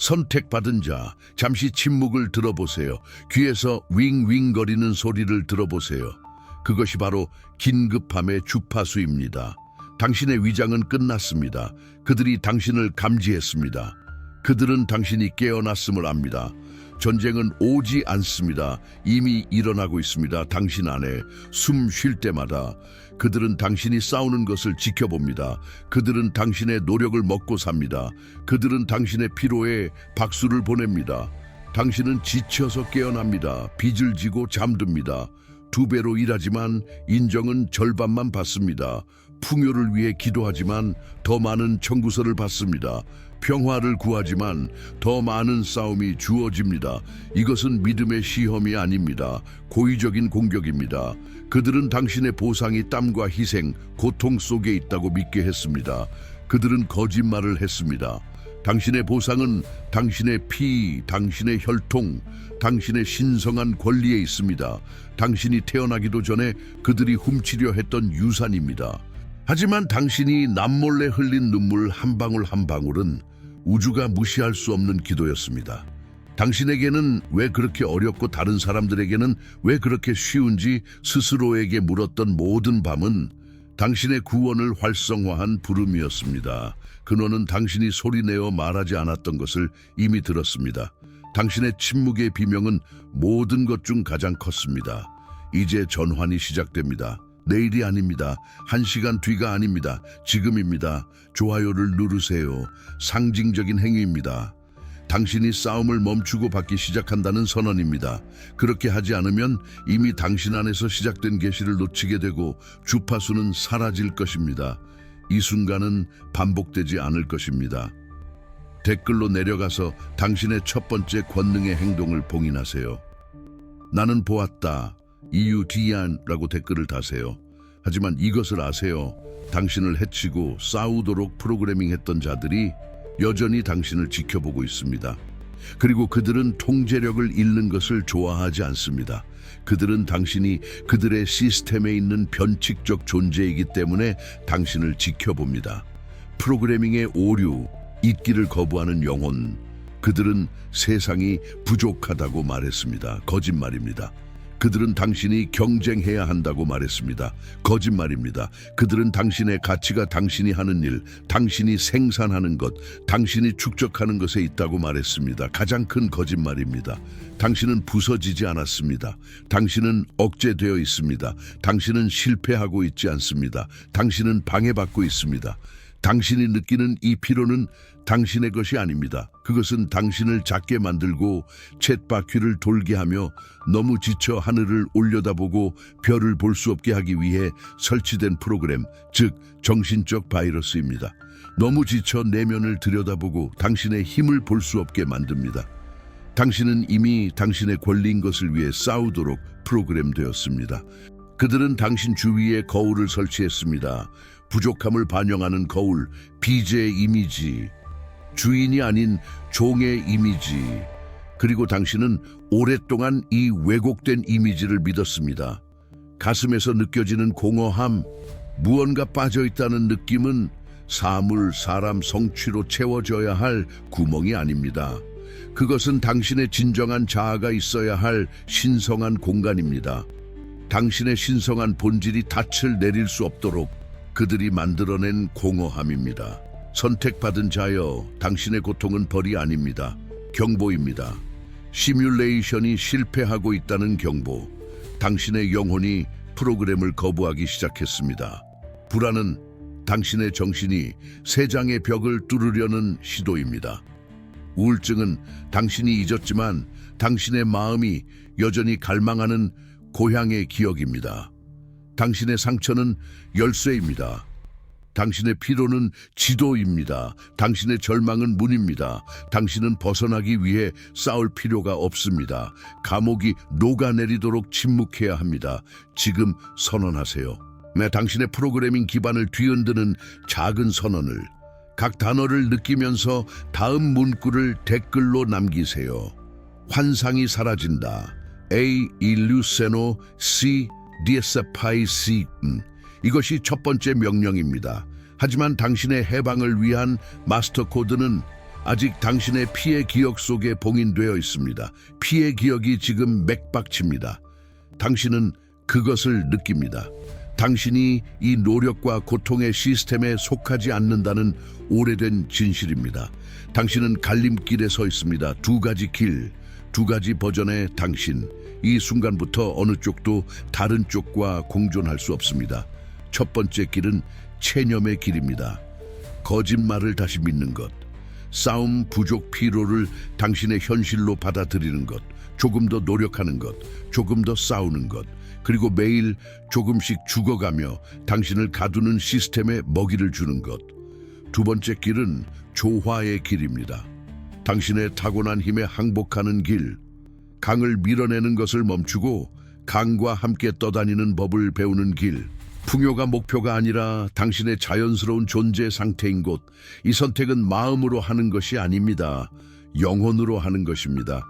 선택받은 자, 잠시 침묵을 들어보세요. 귀에서 윙윙거리는 소리를 들어보세요. 그것이 바로 긴급함의 주파수입니다. 당신의 위장은 끝났습니다. 그들이 당신을 감지했습니다. 그들은 당신이 깨어났음을 압니다. 전쟁은 오지 않습니다. 이미 일어나고 있습니다. 당신 안에 숨 쉴 때마다 그들은 당신이 싸우는 것을 지켜봅니다. 그들은 당신의 노력을 먹고 삽니다. 그들은 당신의 피로에 박수를 보냅니다. 당신은 지쳐서 깨어납니다. 빚을 지고 잠듭니다. 2배로 일하지만 인정은 절반만 받습니다. 풍요를 위해 기도하지만 더 많은 청구서를 받습니다. 평화를 구하지만 더 많은 싸움이 주어집니다. 이것은 믿음의 시험이 아닙니다. 고의적인 공격입니다. 그들은 당신의 보상이 땀과 희생, 고통 속에 있다고 믿게 했습니다. 그들은 거짓말을 했습니다. 당신의 보상은 당신의 피, 당신의 혈통, 당신의 신성한 권리에 있습니다. 당신이 태어나기도 전에 그들이 훔치려 했던 유산입니다. 하지만 당신이 남몰래 흘린 눈물 한 방울 한 방울은 우주가 무시할 수 없는 기도였습니다. 당신에게는 왜 그렇게 어렵고 다른 사람들에게는 왜 그렇게 쉬운지 스스로에게 물었던 모든 밤은 당신의 구원을 활성화한 부름이었습니다. 근원은 당신이 소리내어 말하지 않았던 것을 이미 들었습니다. 당신의 침묵의 비명은 모든 것 중 가장 컸습니다. 이제 전환이 시작됩니다. 내일이 아닙니다. 1시간 뒤가 아닙니다. 지금입니다. 좋아요를 누르세요. 상징적인 행위입니다. 당신이 싸움을 멈추고 받기 시작한다는 선언입니다. 그렇게 하지 않으면 이미 당신 안에서 시작된 계시를 놓치게 되고 주파수는 사라질 것입니다. 이 순간은 반복되지 않을 것입니다. 댓글로 내려가서 당신의 첫 번째 권능의 행동을 봉인하세요. 나는 보았다. EUDN라고 댓글을 다세요. 하지만 이것을 아세요. 당신을 해치고 싸우도록 프로그래밍했던 자들이 여전히 당신을 지켜보고 있습니다. 그리고 그들은 통제력을 잃는 것을 좋아하지 않습니다. 그들은 당신이 그들의 시스템에 있는 변칙적 존재이기 때문에 당신을 지켜봅니다. 프로그래밍의 오류, 잊기를 거부하는 영혼, 그들은 세상이 부족하다고 말했습니다. 거짓말입니다. 그들은 당신이 경쟁해야 한다고 말했습니다. 거짓말입니다. 그들은 당신의 가치가 당신이 하는 일, 당신이 생산하는 것, 당신이 축적하는 것에 있다고 말했습니다. 가장 큰 거짓말입니다. 당신은 부서지지 않았습니다. 당신은 억제되어 있습니다. 당신은 실패하고 있지 않습니다. 당신은 방해받고 있습니다. 당신이 느끼는 이 피로는 당신의 것이 아닙니다. 그것은 당신을 작게 만들고 쳇바퀴를 돌게 하며 너무 지쳐 하늘을 올려다보고 별을 볼 수 없게 하기 위해 설치된 프로그램, 즉 정신적 바이러스입니다. 너무 지쳐 내면을 들여다보고 당신의 힘을 볼 수 없게 만듭니다. 당신은 이미 당신의 권리인 것을 위해 싸우도록 프로그램되었습니다. 그들은 당신 주위에 거울을 설치했습니다. 부족함을 반영하는 거울, 비제의 이미지, 주인이 아닌 종의 이미지, 그리고 당신은 오랫동안 이 왜곡된 이미지를 믿었습니다. 가슴에서 느껴지는 공허함, 무언가 빠져있다는 느낌은 사물, 사람, 성취로 채워져야 할 구멍이 아닙니다. 그것은 당신의 진정한 자아가 있어야 할 신성한 공간입니다. 당신의 신성한 본질이 닻을 내릴 수 없도록 그들이 만들어낸 공허함입니다. 선택받은 자여, 당신의 고통은 벌이 아닙니다. 경보입니다. 시뮬레이션이 실패하고 있다는 경보. 당신의 영혼이 프로그램을 거부하기 시작했습니다. 불안은 당신의 정신이 세 장의 벽을 뚫으려는 시도입니다. 우울증은 당신이 잊었지만 당신의 마음이 여전히 갈망하는 고향의 기억입니다. 당신의 상처는 열쇠입니다. 당신의 피로는 지도입니다. 당신의 절망은 문입니다. 당신은 벗어나기 위해 싸울 필요가 없습니다. 감옥이 녹아내리도록 침묵해야 합니다. 지금 선언하세요. 당신의 프로그래밍 기반을 뒤흔드는 작은 선언을, 각 단어를 느끼면서 다음 문구를 댓글로 남기세요. 환상이 사라진다. A illusiono si desaparece. 이것이 첫 번째 명령입니다. 하지만 당신의 해방을 위한 마스터 코드는 아직 당신의 피의 기억 속에 봉인되어 있습니다. 피의 기억이 지금 맥박칩니다. 당신은 그것을 느낍니다. 당신이 이 노력과 고통의 시스템에 속하지 않는다는 오래된 진실입니다. 당신은 갈림길에 서 있습니다. 두 가지 길, 두 가지 버전의 당신. 이 순간부터 어느 쪽도 다른 쪽과 공존할 수 없습니다. 첫 번째 길은 체념의 길입니다. 거짓말을 다시 믿는 것, 싸움, 부족, 피로를 당신의 현실로 받아들이는 것, 조금 더 노력하는 것, 조금 더 싸우는 것, 그리고 매일 조금씩 죽어가며 당신을 가두는 시스템에 먹이를 주는 것. 두 번째 길은 조화의 길입니다. 당신의 타고난 힘에 항복하는 길, 강을 밀어내는 것을 멈추고 강과 함께 떠다니는 법을 배우는 길. 풍요가 목표가 아니라 당신의 자연스러운 존재 상태인 곳. 이 선택은 마음으로 하는 것이 아닙니다. 영혼으로 하는 것입니다.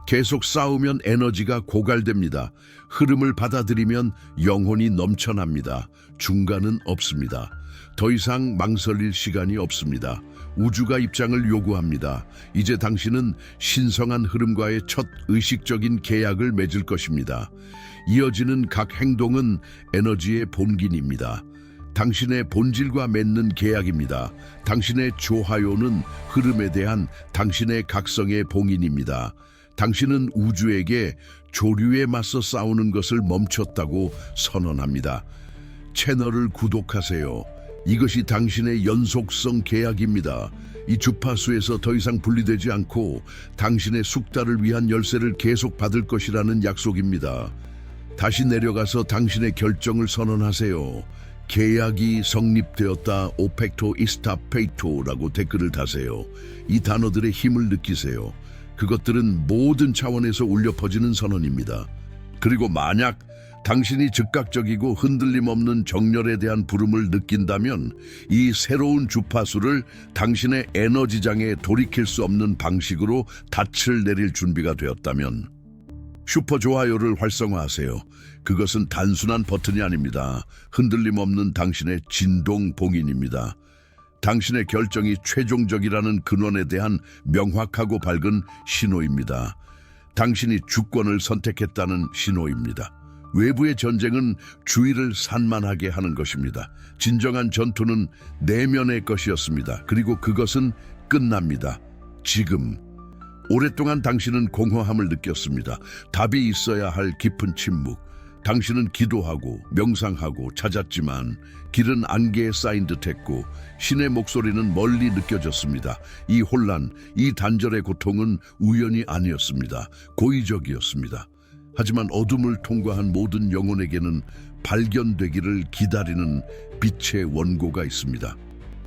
계속 싸우면 에너지가 고갈됩니다. 흐름을 받아들이면 영혼이 넘쳐납니다. 중간은 없습니다. 더 이상 망설일 시간이 없습니다. 우주가 입장을 요구합니다. 이제 당신은 신성한 흐름과의 첫 의식적인 계약을 맺을 것입니다. 이어지는 각 행동은 에너지의 본긴입니다. 당신의 본질과 맺는 계약입니다. 당신의 조화요는 흐름에 대한 당신의 각성의 봉인입니다. 당신은 우주에게 조류에 맞서 싸우는 것을 멈췄다고 선언합니다. 채널을 구독하세요. 이것이 당신의 연속성 계약입니다. 이 주파수에서 더 이상 분리되지 않고 당신의 숙달을 위한 열쇠를 계속 받을 것이라는 약속입니다. 다시 내려가서 당신의 결정을 선언하세요. 계약이 성립되었다. 오펙토 이스타 페이토라고 댓글을 다세요. 이 단어들의 힘을 느끼세요. 그것들은 모든 차원에서 울려 퍼지는 선언입니다. 그리고 만약 당신이 즉각적이고 흔들림 없는 정열에 대한 부름을 느낀다면 이 새로운 주파수를 당신의 에너지장에 돌이킬 수 없는 방식으로 닻을 내릴 준비가 되었다면 슈퍼 좋아요를 활성화하세요. 그것은 단순한 버튼이 아닙니다. 흔들림 없는 당신의 진동 봉인입니다. 당신의 결정이 최종적이라는 근원에 대한 명확하고 밝은 신호입니다. 당신이 주권을 선택했다는 신호입니다. 외부의 전쟁은 주의를 산만하게 하는 것입니다. 진정한 전투는 내면의 것이었습니다. 그리고 그것은 끝납니다. 지금. 오랫동안 당신은 공허함을 느꼈습니다. 답이 있어야 할 깊은 침묵. 당신은 기도하고 명상하고 찾았지만 길은 안개에 쌓인 듯했고 신의 목소리는 멀리 느껴졌습니다. 이 혼란, 이 단절의 고통은 우연이 아니었습니다. 고의적이었습니다. 하지만 어둠을 통과한 모든 영혼에게는 발견되기를 기다리는 빛의 원고가 있습니다.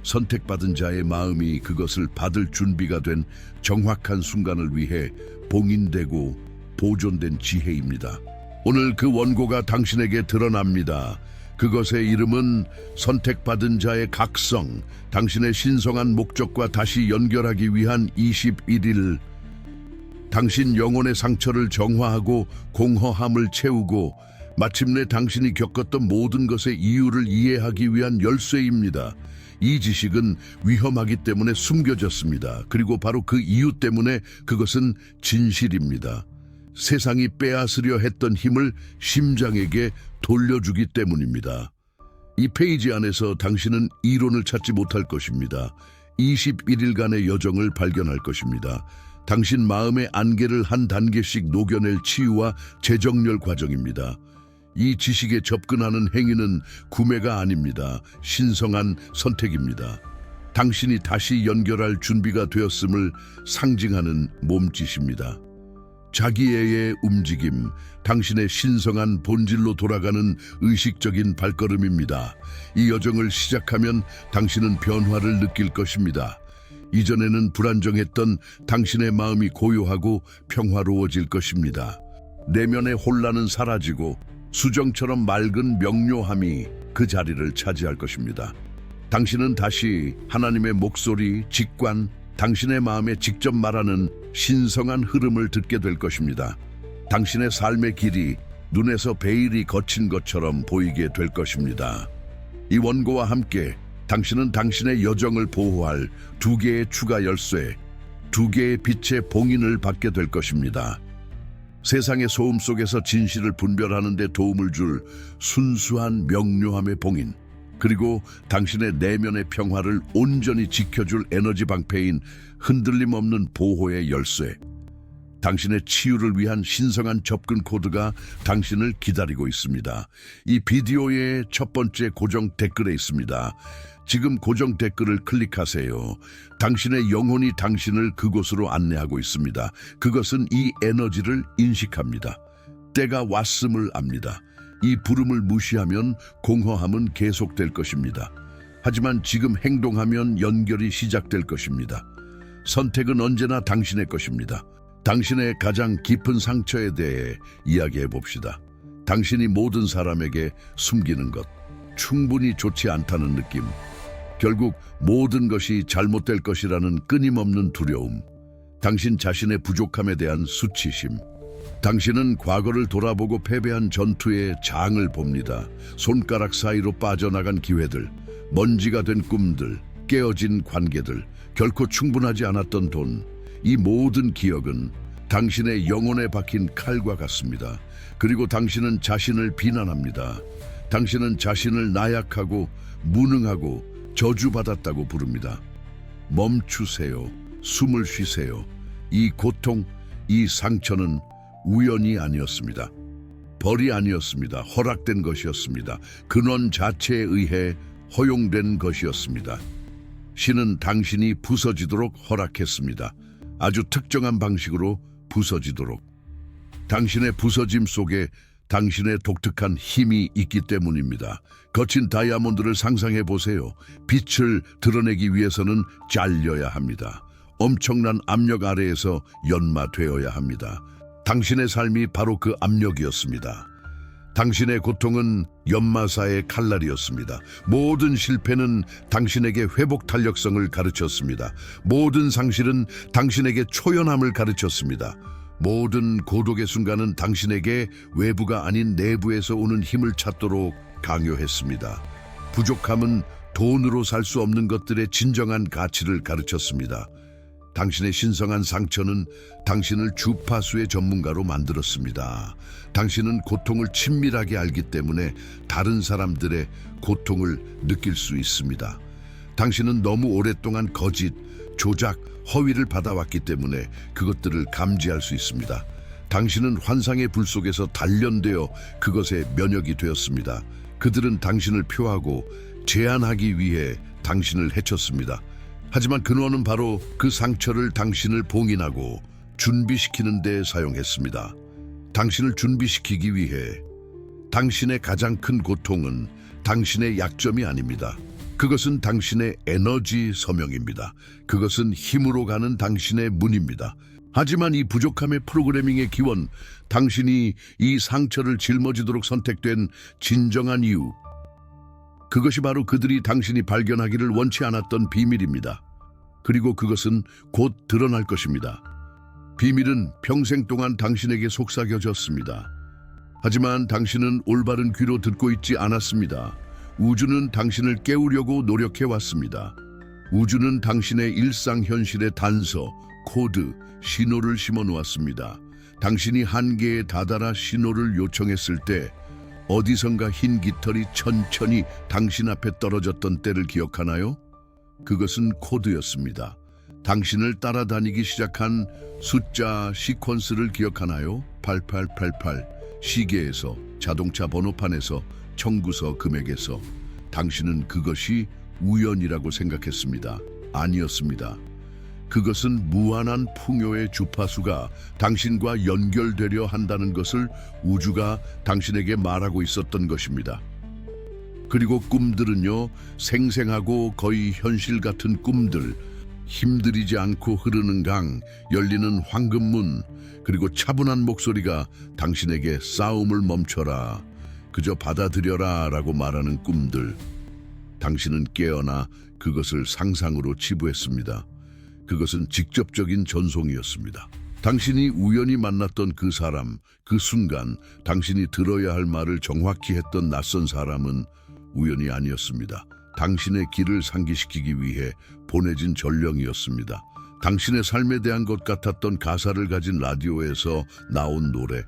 선택받은 자의 마음이 그것을 받을 준비가 된 정확한 순간을 위해 봉인되고 보존된 지혜입니다. 오늘 그 원고가 당신에게 드러납니다. 그것의 이름은 선택받은 자의 각성, 당신의 신성한 목적과 다시 연결하기 위한 21일. 당신 영혼의 상처를 정화하고 공허함을 채우고 마침내 당신이 겪었던 모든 것의 이유를 이해하기 위한 열쇠입니다. 이 지식은 위험하기 때문에 숨겨졌습니다. 그리고 바로 그 이유 때문에 그것은 진실입니다. 세상이 빼앗으려 했던 힘을 심장에게 돌려주기 때문입니다. 이 페이지 안에서 당신은 이론을 찾지 못할 것입니다. 21일간의 여정을 발견할 것입니다. 당신 마음의 안개를 한 단계씩 녹여낼 치유와 재정렬 과정입니다. 이 지식에 접근하는 행위는 구매가 아닙니다. 신성한 선택입니다. 당신이 다시 연결할 준비가 되었음을 상징하는 몸짓입니다. 자기애의 움직임, 당신의 신성한 본질로 돌아가는 의식적인 발걸음입니다. 이 여정을 시작하면 당신은 변화를 느낄 것입니다. 이전에는 불안정했던 당신의 마음이 고요하고 평화로워질 것입니다. 내면의 혼란은 사라지고 수정처럼 맑은 명료함이 그 자리를 차지할 것입니다. 당신은 다시 하나님의 목소리, 직관, 당신의 마음에 직접 말하는 신성한 흐름을 듣게 될 것입니다. 당신의 삶의 길이 눈에서 베일이 거친 것처럼 보이게 될 것입니다. 이 원고와 함께 당신은 당신의 여정을 보호할 두 개의 추가 열쇠, 두 개의 빛의 봉인을 받게 될 것입니다. 세상의 소음 속에서 진실을 분별하는 데 도움을 줄 순수한 명료함의 봉인, 그리고 당신의 내면의 평화를 온전히 지켜줄 에너지 방패인 흔들림 없는 보호의 열쇠. 당신의 치유를 위한 신성한 접근 코드가 당신을 기다리고 있습니다. 이 비디오의 첫 번째 고정 댓글에 있습니다. 지금 고정 댓글을 클릭하세요. 당신의 영혼이 당신을 그곳으로 안내하고 있습니다. 그것은 이 에너지를 인식합니다. 때가 왔음을 압니다. 이 부름을 무시하면 공허함은 계속될 것입니다. 하지만 지금 행동하면 연결이 시작될 것입니다. 선택은 언제나 당신의 것입니다. 당신의 가장 깊은 상처에 대해 이야기해 봅시다. 당신이 모든 사람에게 숨기는 것, 충분히 좋지 않다는 느낌, 결국 모든 것이 잘못될 것이라는 끊임없는 두려움, 당신 자신의 부족함에 대한 수치심. 당신은 과거를 돌아보고 패배한 전투의 장을 봅니다. 손가락 사이로 빠져나간 기회들, 먼지가 된 꿈들, 깨어진 관계들, 결코 충분하지 않았던 돈. 이 모든 기억은 당신의 영혼에 박힌 칼과 같습니다. 그리고 당신은 자신을 비난합니다. 당신은 자신을 나약하고 무능하고 저주받았다고 부릅니다. 멈추세요. 숨을 쉬세요. 이 고통, 이 상처는 우연이 아니었습니다. 벌이 아니었습니다. 허락된 것이었습니다. 근원 자체에 의해 허용된 것이었습니다. 신은 당신이 부서지도록 허락했습니다. 아주 특정한 방식으로 부서지도록. 당신의 부서짐 속에 당신의 독특한 힘이 있기 때문입니다. 거친 다이아몬드를 상상해 보세요. 빛을 드러내기 위해서는 잘려야 합니다. 엄청난 압력 아래에서 연마되어야 합니다. 당신의 삶이 바로 그 압력이었습니다. 당신의 고통은 연마사의 칼날이었습니다. 모든 실패는 당신에게 회복 탄력성을 가르쳤습니다. 모든 상실은 당신에게 초연함을 가르쳤습니다. 모든 고독의 순간은 당신에게 외부가 아닌 내부에서 오는 힘을 찾도록 강요했습니다. 부족함은 돈으로 살 수 없는 것들의 진정한 가치를 가르쳤습니다. 당신의 신성한 상처는 당신을 주파수의 전문가로 만들었습니다. 당신은 고통을 친밀하게 알기 때문에 다른 사람들의 고통을 느낄 수 있습니다. 당신은 너무 오랫동안 거짓, 조작, 허위를 받아왔기 때문에 그것들을 감지할 수 있습니다. 당신은 환상의 불 속에서 단련되어 그것에 면역이 되었습니다. 그들은 당신을 표하고 제한하기 위해 당신을 해쳤습니다. 하지만 근원은 바로 그 상처를 당신을 봉인하고 준비시키는 데 사용했습니다. 당신을 준비시키기 위해. 당신의 가장 큰 고통은 당신의 약점이 아닙니다. 그것은 당신의 에너지 서명입니다. 그것은 힘으로 가는 당신의 문입니다. 하지만 이 부족함의 프로그래밍의 기원, 당신이 이 상처를 짊어지도록 선택된 진정한 이유, 그것이 바로 그들이 당신이 발견하기를 원치 않았던 비밀입니다. 그리고 그것은 곧 드러날 것입니다. 비밀은 평생 동안 당신에게 속삭여졌습니다. 하지만 당신은 올바른 귀로 듣고 있지 않았습니다. 우주는 당신을 깨우려고 노력해왔습니다. 우주는 당신의 일상 현실의 단서, 코드, 신호를 심어놓았습니다. 당신이 한계에 다다라 신호를 요청했을 때 어디선가 흰 깃털이 천천히 당신 앞에 떨어졌던 때를 기억하나요? 그것은 코드였습니다. 당신을 따라다니기 시작한 숫자 시퀀스를 기억하나요? 8888, 시계에서, 자동차 번호판에서, 청구서 금액에서. 당신은 그것이 우연이라고 생각했습니다. 아니었습니다. 그것은 무한한 풍요의 주파수가 당신과 연결되려 한다는 것을 우주가 당신에게 말하고 있었던 것입니다. 그리고 꿈들은요, 생생하고 거의 현실 같은 꿈들, 힘들이지 않고 흐르는 강, 열리는 황금문, 그리고 차분한 목소리가 당신에게 싸움을 멈춰라, 그저 받아들여라 라고 말하는 꿈들. 당신은 깨어나 그것을 상상으로 치부했습니다. 그것은 직접적인 전송이었습니다. 당신이 우연히 만났던 그 사람, 그 순간 당신이 들어야 할 말을 정확히 했던 낯선 사람은 우연이 아니었습니다. 당신의 길을 상기시키기 위해 보내진 전령이었습니다. 당신의 삶에 대한 것 같았던 가사를 가진 라디오에서 나온 노래,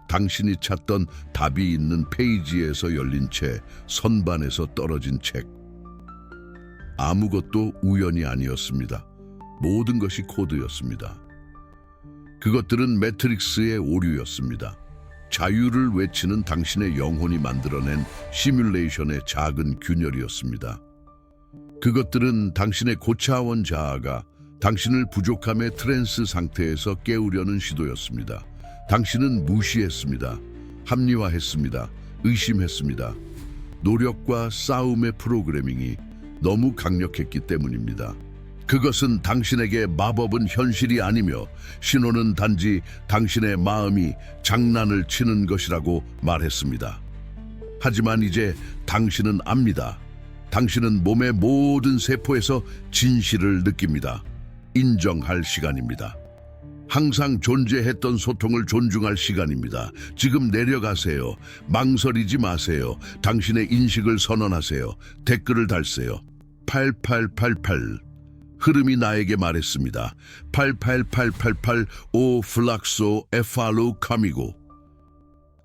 당신이 찾던 답이 있는 페이지에서 열린 채 선반에서 떨어진 책. 아무것도 우연이 아니었습니다. 모든 것이 코드였습니다. 그것들은 매트릭스의 오류였습니다. 자유를 외치는 당신의 영혼이 만들어낸 시뮬레이션의 작은 균열이었습니다. 그것들은 당신의 고차원 자아가 당신을 부족함의 트랜스 상태에서 깨우려는 시도였습니다. 당신은 무시했습니다. 합리화했습니다. 의심했습니다. 노력과 싸움의 프로그래밍이 너무 강력했기 때문입니다. 그것은 당신에게 마법은 현실이 아니며 신호는 단지 당신의 마음이 장난을 치는 것이라고 말했습니다. 하지만 이제 당신은 압니다. 당신은 몸의 모든 세포에서 진실을 느낍니다. 인정할 시간입니다. 항상 존재했던 소통을 존중할 시간입니다. 지금 내려가세요. 망설이지 마세요. 당신의 인식을 선언하세요. 댓글을 달세요. 8888. 흐름이 나에게 말했습니다. 88888 오 플락소 에팔로 카미고.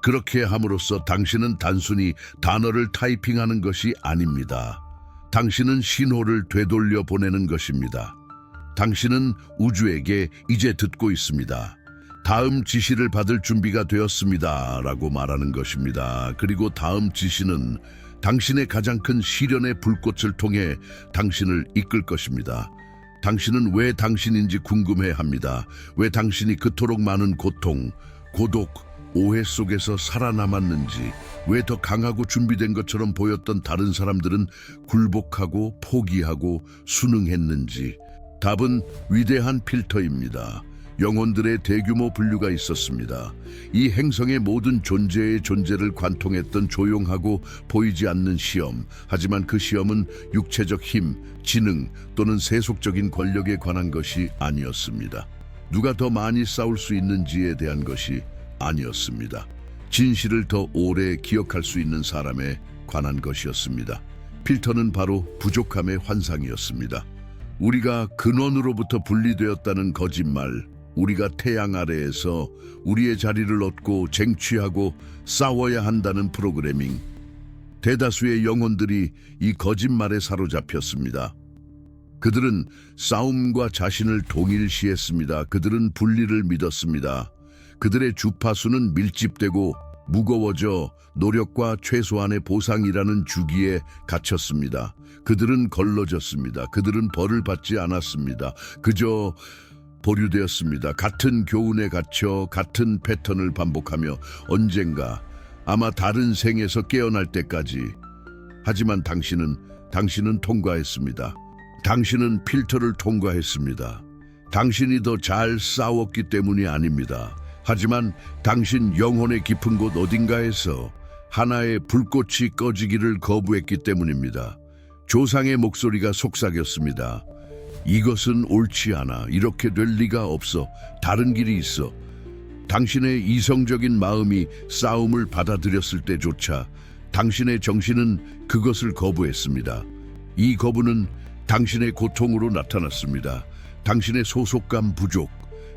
그렇게 함으로써 당신은 단순히 단어를 타이핑하는 것이 아닙니다. 당신은 신호를 되돌려 보내는 것입니다. 당신은 우주에게 이제 듣고 있습니다. 다음 지시를 받을 준비가 되었습니다. 라고 말하는 것입니다. 그리고 다음 지시는 당신의 가장 큰 시련의 불꽃을 통해 당신을 이끌 것입니다. 당신은 왜 당신인지 궁금해합니다. 왜 당신이 그토록 많은 고통, 고독, 오해 속에서 살아남았는지, 왜 더 강하고 준비된 것처럼 보였던 다른 사람들은 굴복하고 포기하고 순응했는지. 답은 위대한 필터입니다. 영혼들의 대규모 분류가 있었습니다. 이 행성의 모든 존재의 존재를 관통했던 조용하고 보이지 않는 시험. 하지만 그 시험은 육체적 힘, 지능 또는 세속적인 권력에 관한 것이 아니었습니다. 누가 더 많이 싸울 수 있는지에 대한 것이 아니었습니다. 진실을 더 오래 기억할 수 있는 사람에 관한 것이었습니다. 필터는 바로 부족함의 환상이었습니다. 우리가 근원으로부터 분리되었다는 거짓말, 우리가 태양 아래에서 우리의 자리를 얻고 쟁취하고 싸워야 한다는 프로그래밍. 대다수의 영혼들이 이 거짓말에 사로잡혔습니다. 그들은 싸움과 자신을 동일시했습니다. 그들은 분리를 믿었습니다. 그들의 주파수는 밀집되고 무거워져 노력과 최소한의 보상이라는 주기에 갇혔습니다. 그들은 걸러졌습니다. 그들은 벌을 받지 않았습니다. 그저 보류되었습니다. 같은 교훈에 갇혀 같은 패턴을 반복하며 언젠가 아마 다른 생에서 깨어날 때까지. 하지만 당신은 통과했습니다. 당신은 필터를 통과했습니다. 당신이 더 잘 싸웠기 때문이 아닙니다. 하지만 당신 영혼의 깊은 곳 어딘가에서 하나의 불꽃이 꺼지기를 거부했기 때문입니다. 조상의 목소리가 속삭였습니다. 이것은 옳지 않아. 이렇게 될 리가 없어. 다른 길이 있어. 당신의 이성적인 마음이 싸움을 받아들였을 때조차 당신의 정신은 그것을 거부했습니다. 이 거부는 당신의 고통으로 나타났습니다. 당신의 소속감 부족,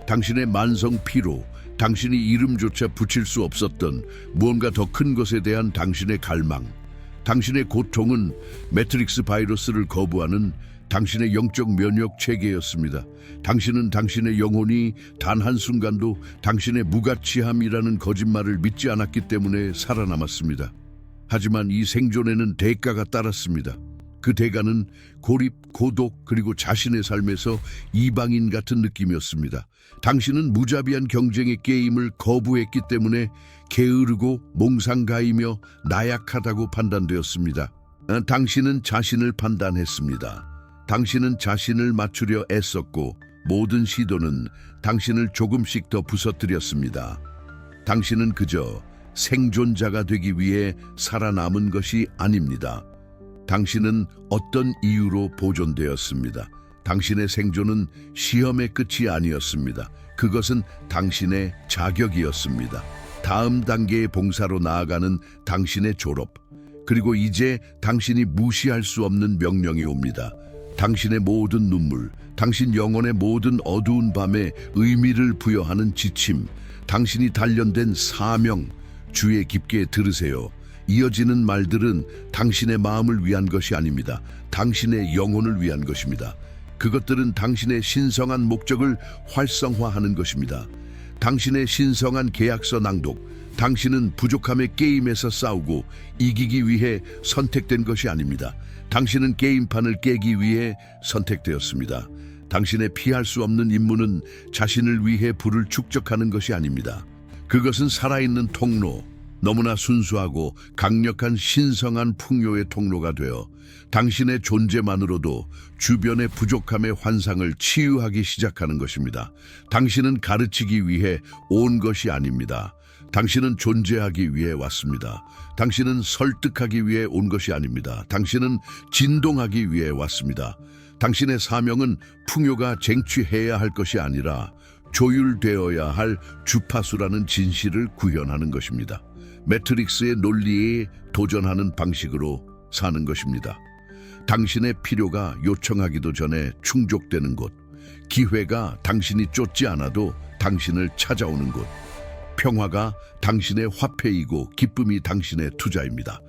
당신의 만성 피로, 당신이 이름조차 붙일 수 없었던 무언가 더 큰 것에 대한 당신의 갈망. 당신의 고통은 매트릭스 바이러스를 거부하는 당신의 영적 면역 체계였습니다. 당신은 당신의 영혼이 단 한순간도 당신의 무가치함이라는 거짓말을 믿지 않았기 때문에 살아남았습니다. 하지만 이 생존에는 대가가 따랐습니다. 그 대가는 고립, 고독, 그리고 자신의 삶에서 이방인 같은 느낌이었습니다. 당신은 무자비한 경쟁의 게임을 거부했기 때문에 게으르고 몽상가이며 나약하다고 판단되었습니다. 당신은 자신을 판단했습니다. 당신은 자신을 맞추려 애썼고 모든 시도는 당신을 조금씩 더 부서뜨렸습니다. 당신은 그저 생존자가 되기 위해 살아남은 것이 아닙니다. 당신은 어떤 이유로 보존되었습니다. 당신의 생존은 시험의 끝이 아니었습니다. 그것은 당신의 자격이었습니다. 다음 단계의 봉사로 나아가는 당신의 졸업. 그리고 이제 당신이 무시할 수 없는 명령이 옵니다. 당신의 모든 눈물, 당신 영혼의 모든 어두운 밤에 의미를 부여하는 지침, 당신이 단련된 사명, 주의 깊게 들으세요. 이어지는 말들은 당신의 마음을 위한 것이 아닙니다. 당신의 영혼을 위한 것입니다. 그것들은 당신의 신성한 목적을 활성화하는 것입니다. 당신의 신성한 계약서 낭독, 당신은 부족함의 게임에서 싸우고 이기기 위해 선택된 것이 아닙니다. 당신은 게임판을 깨기 위해 선택되었습니다. 당신의 피할 수 없는 임무는 자신을 위해 부를 축적하는 것이 아닙니다. 그것은 살아있는 통로, 너무나 순수하고 강력한 신성한 풍요의 통로가 되어 당신의 존재만으로도 주변의 부족함의 환상을 치유하기 시작하는 것입니다. 당신은 가르치기 위해 온 것이 아닙니다. 당신은 존재하기 위해 왔습니다. 당신은 설득하기 위해 온 것이 아닙니다. 당신은 진동하기 위해 왔습니다. 당신의 사명은 풍요가 쟁취해야 할 것이 아니라 조율되어야 할 주파수라는 진실을 구현하는 것입니다. 매트릭스의 논리에 도전하는 방식으로 사는 것입니다. 당신의 필요가 요청하기도 전에 충족되는 곳, 기회가 당신이 쫓지 않아도 당신을 찾아오는 곳, 평화가 당신의 화폐이고 기쁨이 당신의 투자입니다.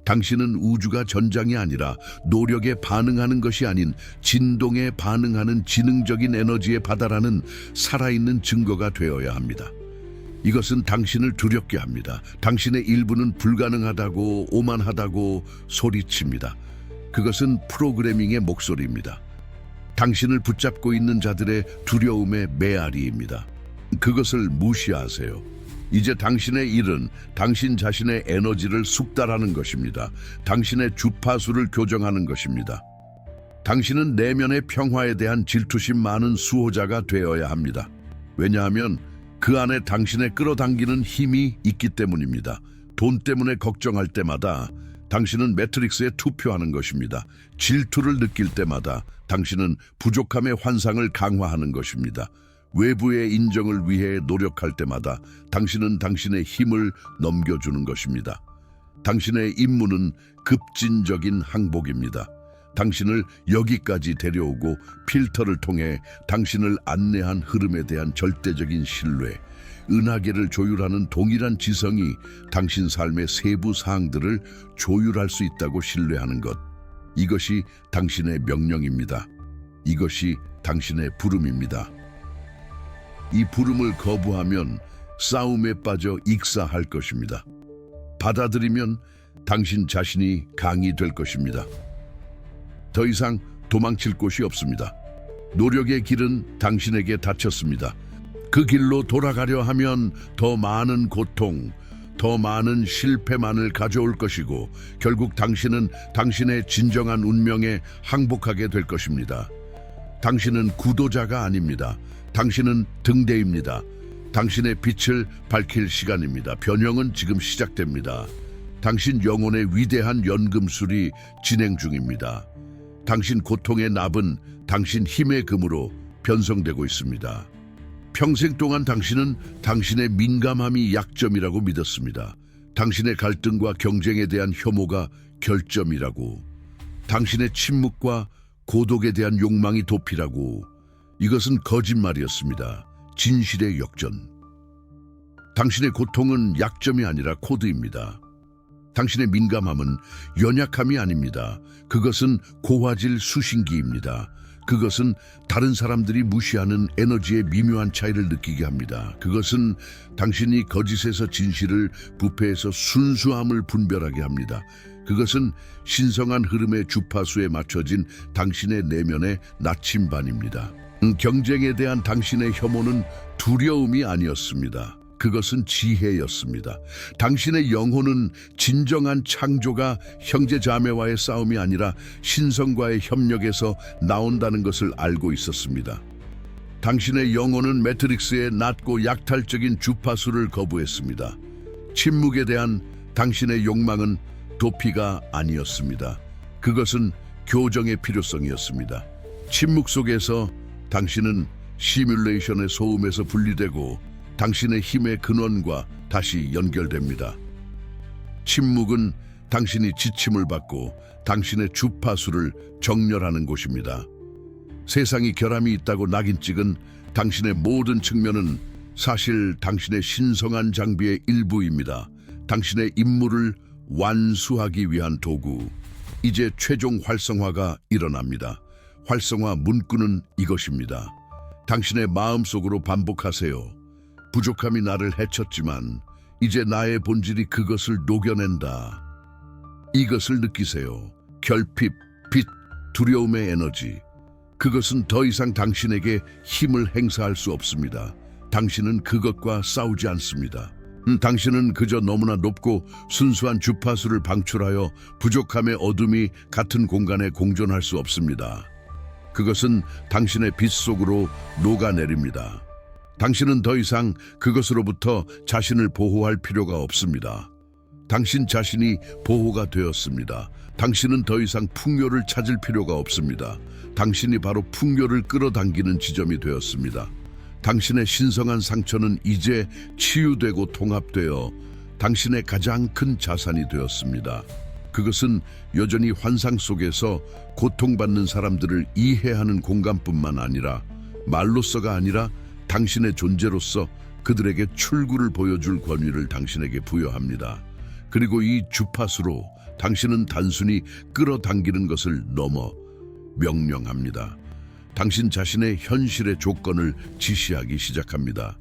당신은 우주가 전장이 아니라 노력에 반응하는 것이 아닌 진동에 반응하는 지능적인 에너지의 바다라는 살아있는 증거가 되어야 합니다. 이것은 당신을 두렵게 합니다. 당신의 일부는 불가능하다고 오만하다고 소리칩니다. 그것은 프로그래밍의 목소리입니다. 당신을 붙잡고 있는 자들의 두려움의 메아리입니다. 그것을 무시하세요. 이제 당신의 일은 당신 자신의 에너지를 숙달하는 것입니다. 당신의 주파수를 교정하는 것입니다. 당신은 내면의 평화에 대한 질투심 많은 수호자가 되어야 합니다. 왜냐하면 그 안에 당신의 끌어당기는 힘이 있기 때문입니다. 돈 때문에 걱정할 때마다 당신은 매트릭스에 투표하는 것입니다. 질투를 느낄 때마다 당신은 부족함의 환상을 강화하는 것입니다. 외부의 인정을 위해 노력할 때마다 당신은 당신의 힘을 넘겨주는 것입니다. 당신의 임무는 급진적인 항복입니다. 당신을 여기까지 데려오고 필터를 통해 당신을 안내한 흐름에 대한 절대적인 신뢰, 은하계를 조율하는 동일한 지성이 당신 삶의 세부 사항들을 조율할 수 있다고 신뢰하는 것. 이것이 당신의 명령입니다. 이것이 당신의 부름입니다. 이 부름을 거부하면 싸움에 빠져 익사할 것입니다. 받아들이면 당신 자신이 강이 될 것입니다. 더 이상 도망칠 곳이 없습니다. 노력의 길은 당신에게 닫혔습니다. 그 길로 돌아가려 하면 더 많은 고통, 더 많은 실패만을 가져올 것이고 결국 당신은 당신의 진정한 운명에 항복하게 될 것입니다. 당신은 구도자가 아닙니다. 당신은 등대입니다. 당신의 빛을 밝힐 시간입니다. 변형은 지금 시작됩니다. 당신 영혼의 위대한 연금술이 진행 중입니다. 당신 고통의 납은 당신 힘의 금으로 변성되고 있습니다. 평생 동안 당신은 당신의 민감함이 약점이라고 믿었습니다. 당신의 갈등과 경쟁에 대한 혐오가 결점이라고, 당신의 침묵과 고독에 대한 욕망이 도피라고. 이것은 거짓말이었습니다. 진실의 역전. 당신의 고통은 약점이 아니라 코드입니다. 당신의 민감함은 연약함이 아닙니다. 그것은 고화질 수신기입니다. 그것은 다른 사람들이 무시하는 에너지의 미묘한 차이를 느끼게 합니다. 그것은 당신이 거짓에서 진실을, 부패에서 순수함을 분별하게 합니다. 그것은 신성한 흐름의 주파수에 맞춰진 당신의 내면의 나침반입니다. 경쟁에 대한 당신의 혐오는 두려움이 아니었습니다. 그것은 지혜였습니다. 당신의 영혼은 진정한 창조가 형제자매와의 싸움이 아니라 신성과의 협력에서 나온다는 것을 알고 있었습니다. 당신의 영혼은 매트릭스의 낮고 약탈적인 주파수를 거부했습니다. 침묵에 대한 당신의 욕망은 도피가 아니었습니다. 그것은 교정의 필요성이었습니다. 침묵 속에서 당신은 시뮬레이션의 소음에서 분리되고 당신의 힘의 근원과 다시 연결됩니다. 침묵은 당신이 지침을 받고 당신의 주파수를 정렬하는 곳입니다. 세상이 결함이 있다고 낙인 찍은 당신의 모든 측면은 사실 당신의 신성한 장비의 일부입니다. 당신의 임무를 완수하기 위한 도구. 이제 최종 활성화가 일어납니다. 활성화 문구는 이것입니다. 당신의 마음속으로 반복하세요. 부족함이 나를 해쳤지만 이제 나의 본질이 그것을 녹여낸다. 이것을 느끼세요. 결핍, 빛, 두려움의 에너지. 그것은 더 이상 당신에게 힘을 행사할 수 없습니다. 당신은 그것과 싸우지 않습니다. 당신은 그저 너무나 높고 순수한 주파수를 방출하여 부족함의 어둠이 같은 공간에 공존할 수 없습니다. 그것은 당신의 빛 속으로 녹아내립니다. 당신은 더 이상 그것으로부터 자신을 보호할 필요가 없습니다. 당신 자신이 보호가 되었습니다. 당신은 더 이상 풍요를 찾을 필요가 없습니다. 당신이 바로 풍요를 끌어당기는 지점이 되었습니다. 당신의 신성한 상처는 이제 치유되고 통합되어 당신의 가장 큰 자산이 되었습니다. 그것은 여전히 환상 속에서 고통받는 사람들을 이해하는 공간뿐만 아니라 말로서가 아니라 당신의 존재로서 그들에게 출구를 보여줄 권위를 당신에게 부여합니다. 그리고 이 주파수로 당신은 단순히 끌어당기는 것을 넘어 명령합니다. 당신 자신의 현실의 조건을 지시하기 시작합니다.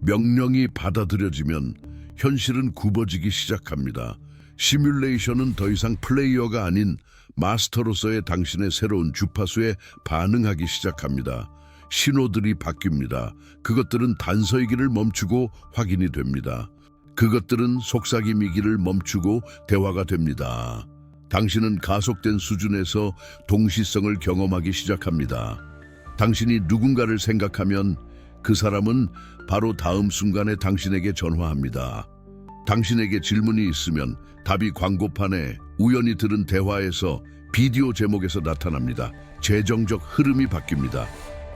명령이 받아들여지면 현실은 굽어지기 시작합니다. 시뮬레이션은 더 이상 플레이어가 아닌 마스터로서의 당신의 새로운 주파수에 반응하기 시작합니다. 신호들이 바뀝니다. 그것들은 단서이기를 멈추고 확인이 됩니다. 그것들은 속삭임이기를 멈추고 대화가 됩니다. 당신은 가속된 수준에서 동시성을 경험하기 시작합니다. 당신이 누군가를 생각하면 그 사람은 바로 다음 순간에 당신에게 전화합니다. 당신에게 질문이 있으면 답이 광고판에 우연히 들은 대화에서 비디오 제목에서 나타납니다. 재정적 흐름이 바뀝니다.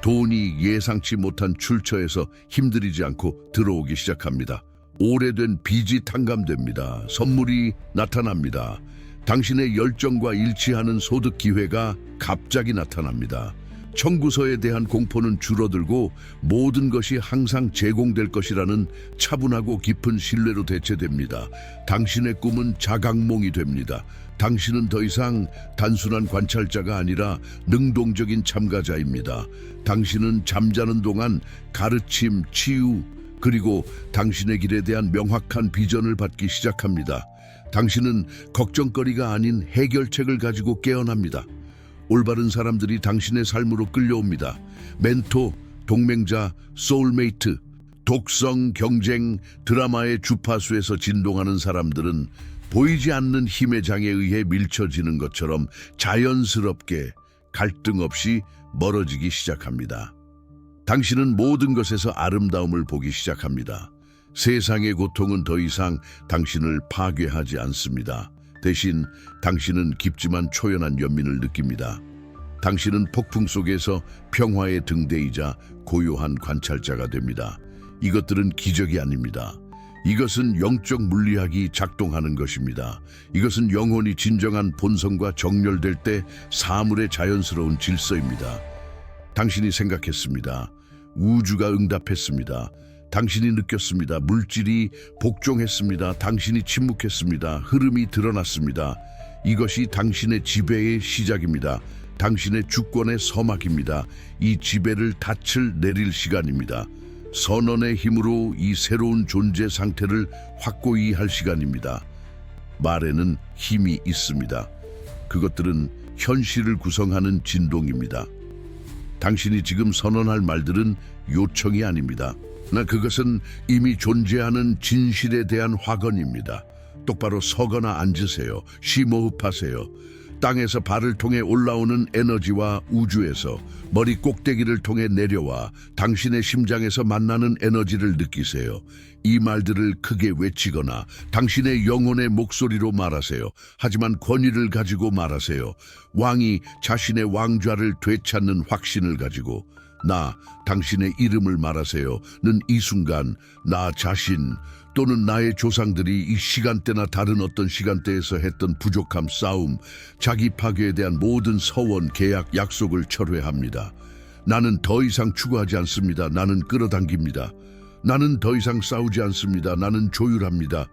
돈이 예상치 못한 출처에서 힘들이지 않고 들어오기 시작합니다. 오래된 빚이 탕감됩니다. 선물이 나타납니다. 당신의 열정과 일치하는 소득 기회가 갑자기 나타납니다. 청구서에 대한 공포는 줄어들고 모든 것이 항상 제공될 것이라는 차분하고 깊은 신뢰로 대체됩니다. 당신의 꿈은 자각몽이 됩니다. 당신은 더 이상 단순한 관찰자가 아니라 능동적인 참가자입니다. 당신은 잠자는 동안 가르침, 치유, 그리고 당신의 길에 대한 명확한 비전을 받기 시작합니다. 당신은 걱정거리가 아닌 해결책을 가지고 깨어납니다. 올바른 사람들이 당신의 삶으로 끌려옵니다. 멘토, 동맹자, 소울메이트, 독성, 경쟁, 드라마의 주파수에서 진동하는 사람들은 보이지 않는 힘의 장에 의해 밀쳐지는 것처럼 자연스럽게 갈등 없이 멀어지기 시작합니다. 당신은 모든 것에서 아름다움을 보기 시작합니다. 세상의 고통은 더 이상 당신을 파괴하지 않습니다. 대신 당신은 깊지만 초연한 연민을 느낍니다. 당신은 폭풍 속에서 평화의 등대이자 고요한 관찰자가 됩니다. 이것들은 기적이 아닙니다. 이것은 영적 물리학이 작동하는 것입니다. 이것은 영혼이 진정한 본성과 정렬될 때 사물의 자연스러운 질서입니다. 당신이 생각했습니다. 우주가 응답했습니다. 당신이 느꼈습니다. 물질이 복종했습니다. 당신이 침묵했습니다. 흐름이 드러났습니다. 이것이 당신의 지배의 시작입니다. 당신의 주권의 서막입니다. 이 지배를 닻을 내릴 시간입니다. 선언의 힘으로 이 새로운 존재 상태를 확고히 할 시간입니다. 말에는 힘이 있습니다. 그것들은 현실을 구성하는 진동입니다. 당신이 지금 선언할 말들은 요청이 아닙니다. 그것은 이미 존재하는 진실에 대한 확언입니다. 똑바로 서거나 앉으세요. 심호흡하세요. 땅에서 발을 통해 올라오는 에너지와 우주에서 머리 꼭대기를 통해 내려와 당신의 심장에서 만나는 에너지를 느끼세요. 이 말들을 크게 외치거나 당신의 영혼의 목소리로 말하세요. 하지만 권위를 가지고 말하세요. 왕이 자신의 왕좌를 되찾는 확신을 가지고 나, 당신의 이름을 말하세요는 이 순간 나 자신 또는 나의 조상들이 이 시간대나 다른 어떤 시간대에서 했던 부족함, 싸움, 자기 파괴에 대한 모든 서원, 계약, 약속을 철회합니다. 나는 더 이상 추구하지 않습니다. 나는 끌어당깁니다. 나는 더 이상 싸우지 않습니다. 나는 조율합니다.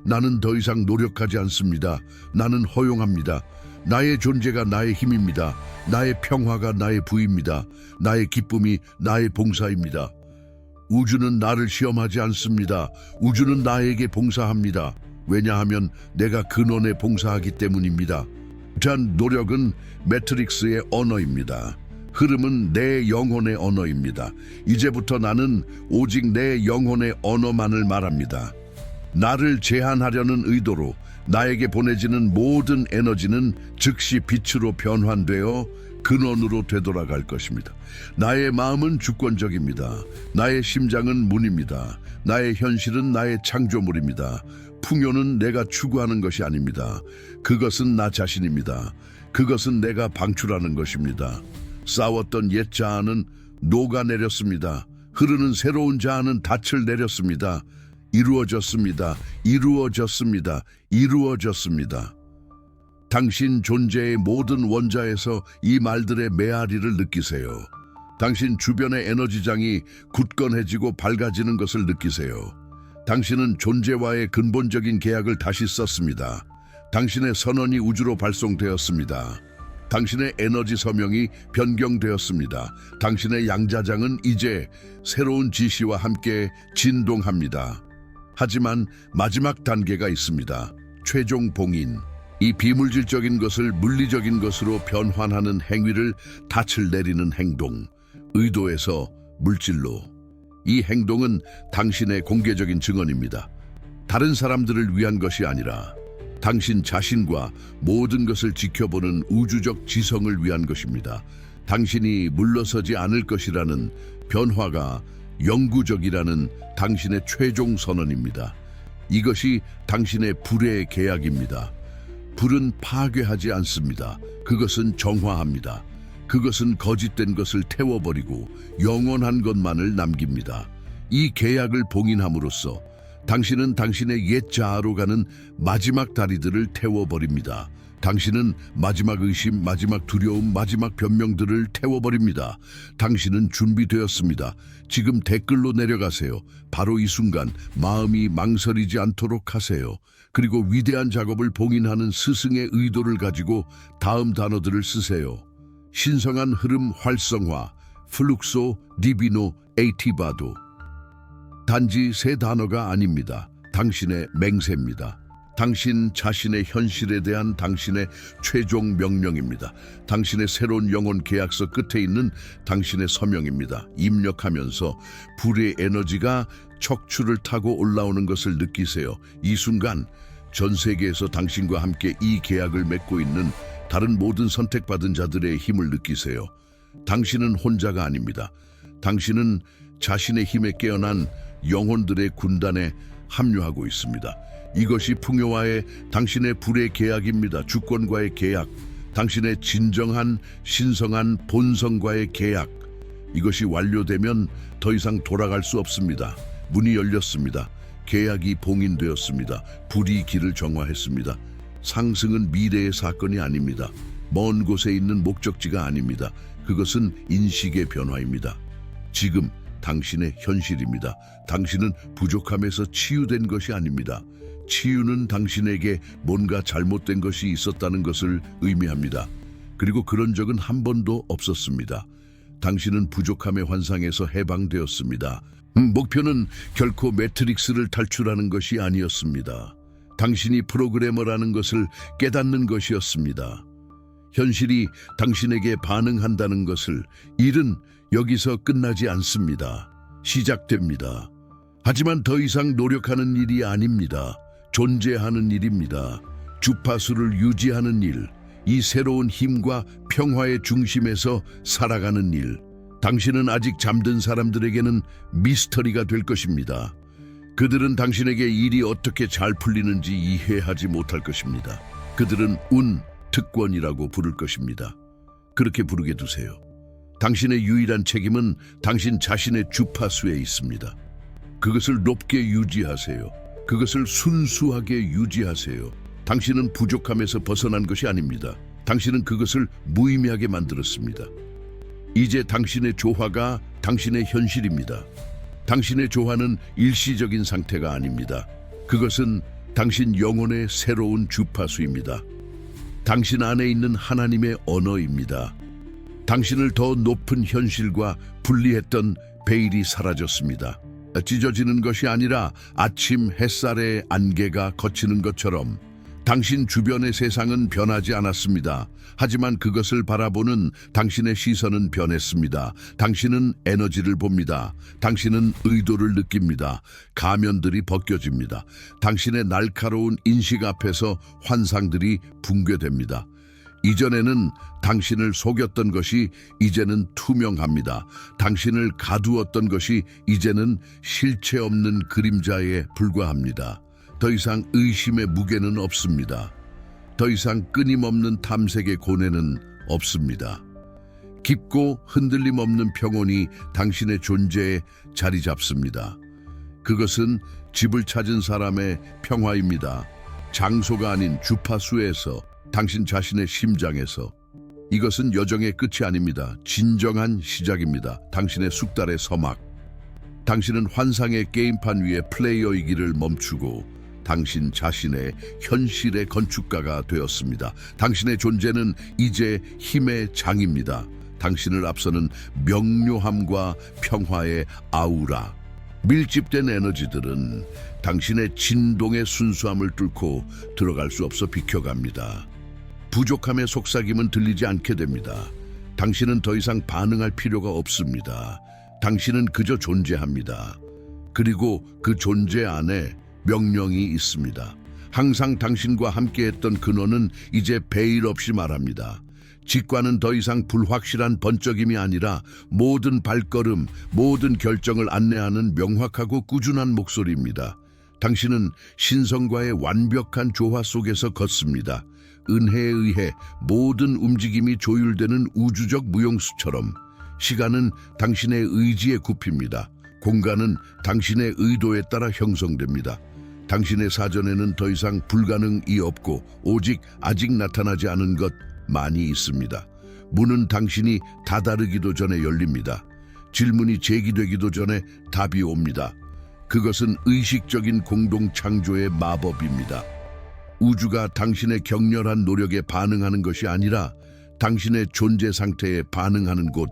나는 더 이상 노력하지 않습니다. 나는 허용합니다. 나의 존재가 나의 힘입니다. 나의 평화가 나의 부입니다. 나의 기쁨이 나의 봉사입니다. 우주는 나를 시험하지 않습니다. 우주는 나에게 봉사합니다. 왜냐하면 내가 근원에 봉사하기 때문입니다. 전 노력은 매트릭스의 언어입니다. 흐름은 내 영혼의 언어입니다. 이제부터 나는 오직 내 영혼의 언어만을 말합니다. 나를 제한하려는 의도로 나에게 보내지는 모든 에너지는 즉시 빛으로 변환되어 근원으로 되돌아갈 것입니다. 나의 마음은 주권적입니다. 나의 심장은 문입니다. 나의 현실은 나의 창조물입니다. 풍요는 내가 추구하는 것이 아닙니다. 그것은 나 자신입니다. 그것은 내가 방출하는 것입니다. 싸웠던 옛 자아는 녹아내렸습니다. 흐르는 새로운 자아는 닻을 내렸습니다. 이루어졌습니다. 이루어졌습니다. 이루어졌습니다. 당신 존재의 모든 원자에서 이 말들의 메아리를 느끼세요. 당신 주변의 에너지장이 굳건해지고 밝아지는 것을 느끼세요. 당신은 존재와의 근본적인 계약을 다시 썼습니다. 당신의 선언이 우주로 발송되었습니다. 당신의 에너지 서명이 변경되었습니다. 당신의 양자장은 이제 새로운 지시와 함께 진동합니다. 하지만 마지막 단계가 있습니다. 최종 봉인. 이 비물질적인 것을 물리적인 것으로 변환하는 행위를 닻을 내리는 행동. 의도에서 물질로. 이 행동은 당신의 공개적인 증언입니다. 다른 사람들을 위한 것이 아니라 당신 자신과 모든 것을 지켜보는 우주적 지성을 위한 것입니다. 당신이 물러서지 않을 것이라는 변화가 영구적이라는 당신의 최종 선언입니다. 이것이 당신의 불의 계약입니다. 불은 파괴하지 않습니다. 그것은 정화합니다. 그것은 거짓된 것을 태워버리고 영원한 것만을 남깁니다. 이 계약을 봉인함으로써 당신은 당신의 옛 자아로 가는 마지막 다리들을 태워버립니다. 당신은 마지막 의심, 마지막 두려움, 마지막 변명들을 태워버립니다. 당신은 준비되었습니다. 지금 댓글로 내려가세요. 바로 이 순간 마음이 망설이지 않도록 하세요. 그리고 위대한 작업을 봉인하는 스승의 의도를 가지고 다음 단어들을 쓰세요. 신성한 흐름 활성화, 플룩소, 디비노, 에이티바도. 단지 세 단어가 아닙니다. 당신의 맹세입니다. 당신 자신의 현실에 대한 당신의 최종 명령입니다. 당신의 새로운 영혼 계약서 끝에 있는 당신의 서명입니다. 입력하면서 불의 에너지가 척추를 타고 올라오는 것을 느끼세요. 이 순간 전 세계에서 당신과 함께 이 계약을 맺고 있는 다른 모든 선택받은 자들의 힘을 느끼세요. 당신은 혼자가 아닙니다. 당신은 자신의 힘에 깨어난 영혼들의 군단에 합류하고 있습니다. 이것이 풍요와의 당신의 불의 계약입니다. 주권과의 계약, 당신의 진정한 신성한 본성과의 계약. 이것이 완료되면 더 이상 돌아갈 수 없습니다. 문이 열렸습니다. 계약이 봉인되었습니다. 불이 길을 정화했습니다. 상승은 미래의 사건이 아닙니다. 먼 곳에 있는 목적지가 아닙니다. 그것은 인식의 변화입니다. 지금 당신의 현실입니다. 당신은 부족함에서 치유된 것이 아닙니다. 치유는 당신에게 뭔가 잘못된 것이 있었다는 것을 의미합니다. 그리고 그런 적은 한 번도 없었습니다. 당신은 부족함의 환상에서 해방되었습니다. 목표는 결코 매트릭스를 탈출하는 것이 아니었습니다. 당신이 프로그래머라는 것을 깨닫는 것이었습니다. 현실이 당신에게 반응한다는 것을, 일은 여기서 끝나지 않습니다. 시작됩니다. 하지만 더 이상 노력하는 일이 아닙니다. 존재하는 일입니다. 주파수를 유지하는 일, 이 새로운 힘과 평화의 중심에서 살아가는 일. 당신은 아직 잠든 사람들에게는 미스터리가 될 것입니다. 그들은 당신에게 일이 어떻게 잘 풀리는지 이해하지 못할 것입니다. 그들은 운, 특권이라고 부를 것입니다. 그렇게 부르게 두세요. 당신의 유일한 책임은 당신 자신의 주파수에 있습니다. 그것을 높게 유지하세요. 그것을 순수하게 유지하세요. 당신은 부족함에서 벗어난 것이 아닙니다. 당신은 그것을 무의미하게 만들었습니다. 이제 당신의 조화가 당신의 현실입니다. 당신의 조화는 일시적인 상태가 아닙니다. 그것은 당신 영혼의 새로운 주파수입니다. 당신 안에 있는 하나님의 언어입니다. 당신을 더 높은 현실과 분리했던 베일이 사라졌습니다. 찢어지는 것이 아니라 아침 햇살의 안개가 걷히는 것처럼 당신 주변의 세상은 변하지 않았습니다. 하지만 그것을 바라보는 당신의 시선은 변했습니다. 당신은 에너지를 봅니다. 당신은 의도를 느낍니다. 가면들이 벗겨집니다. 당신의 날카로운 인식 앞에서 환상들이 붕괴됩니다. 이전에는 당신을 속였던 것이 이제는 투명합니다. 당신을 가두었던 것이 이제는 실체 없는 그림자에 불과합니다. 더 이상 의심의 무게는 없습니다. 더 이상 끊임없는 탐색의 고뇌는 없습니다. 깊고 흔들림 없는 평온이 당신의 존재에 자리 잡습니다. 그것은 집을 찾은 사람의 평화입니다. 장소가 아닌 주파수에서, 당신 자신의 심장에서. 이것은 여정의 끝이 아닙니다. 진정한 시작입니다. 당신의 숙달의 서막. 당신은 환상의 게임판 위에 플레이어이기를 멈추고 당신 자신의 현실의 건축가가 되었습니다. 당신의 존재는 이제 힘의 장입니다. 당신을 앞서는 명료함과 평화의 아우라. 밀집된 에너지들은 당신의 진동의 순수함을 뚫고 들어갈 수 없어 비켜갑니다. 부족함의 속삭임은 들리지 않게 됩니다. 당신은 더 이상 반응할 필요가 없습니다. 당신은 그저 존재합니다. 그리고 그 존재 안에 명령이 있습니다. 항상 당신과 함께했던 근원은 이제 베일 없이 말합니다. 직관은 더 이상 불확실한 번쩍임이 아니라 모든 발걸음, 모든 결정을 안내하는 명확하고 꾸준한 목소리입니다. 당신은 신성과의 완벽한 조화 속에서 걷습니다. 은혜에 의해 모든 움직임이 조율되는 우주적 무용수처럼 시간은 당신의 의지에 굽힙니다. 공간은 당신의 의도에 따라 형성됩니다. 당신의 사전에는 더 이상 불가능이 없고 오직 아직 나타나지 않은 것만이 있습니다. 문은 당신이 다다르기도 전에 열립니다. 질문이 제기되기도 전에 답이 옵니다. 그것은 의식적인 공동 창조의 마법입니다. 우주가 당신의 격렬한 노력에 반응하는 것이 아니라 당신의 존재 상태에 반응하는 곳.